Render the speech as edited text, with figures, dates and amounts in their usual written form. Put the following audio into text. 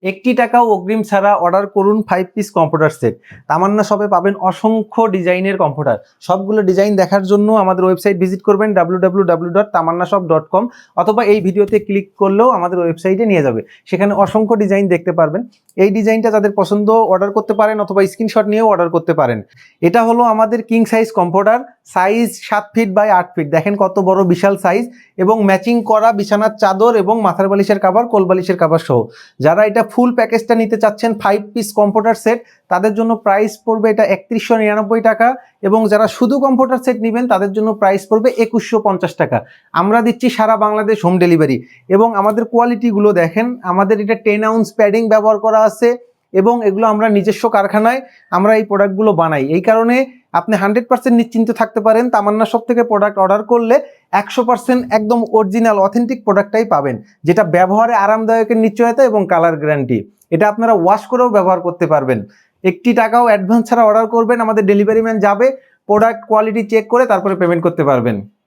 একটি টাকাও অগ্রিম ছাড়া অর্ডার করুন 5 পিস কম্পিউটার সেট। তামান্না শপে পাবেন অসংখ্য ডিজাইনের কম্পিউটার। সবগুলো ডিজাইন দেখার জন্য আমাদের ওয়েবসাইট ভিজিট করবেন www.tamannashop.com, অথবা এই ভিডিওতে ক্লিক করলেও আমাদের ওয়েবসাইটে নিয়ে যাবে। সেখানে অসংখ্য ডিজাইন দেখতে পারবেন। এই ডিজাইনটা যাদের পছন্দ অর্ডার করতে পারেন, অথবা স্ক্রিনশট নিয়েও অর্ডার করতে পারেন। এটা হলো আমাদের king size computer, size 7 feet by 8 feet. দেখেন কত বড় বিশাল সাইজ, এবং ম্যাচিং করা বিছানার চাদর এবং মাথার বালিশের কভার, কোল বালিশের কভার সহ। যারা এটা ফুল প্যাকেজটা নিতে চাচ্ছেন 5 পিস কম্পিউটার সেট, তাদের জন্য প্রাইস পড়বে এটা 3199 টাকা, এবং যারা শুধু কম্পিউটার সেট নেবেন তাদের জন্য প্রাইস পড়বে 2150 টাকা। আমরা দিচ্ছি সারা বাংলাদেশ হোম ডেলিভারি। এবং আমাদের কোয়ালিটিগুলো দেখেন, আমাদের এটা 10 আউন্স প্যাডিং ব্যবহার করা আছে, এবং এগুলো আমরা নিজস্ব কারখানায় আমরা এই প্রোডাক্টগুলো বানাই। এই কারণে আপনি 100% নিশ্চিন্ত থাকতে পারেন, তামান্না শপ থেকে প্রোডাক্ট অর্ডার করলে 100% একদম অরিজিনাল অথেন্টিক প্রোডাক্টটাই পাবেন, যেটা ব্যবহারে আরামদায়কের নিশ্চয়তা এবং কালার গ্যারান্টি। এটা আপনারা ওয়াশ করেও ব্যবহার করতে পারবেন। একটি টাকাও অ্যাডভান্স ছাড়া অর্ডার করবেন, আমাদের ডেলিভারি ম্যান যাবে, প্রোডাক্ট কোয়ালিটি চেক করে তারপরে পেমেন্ট করতে পারবেন।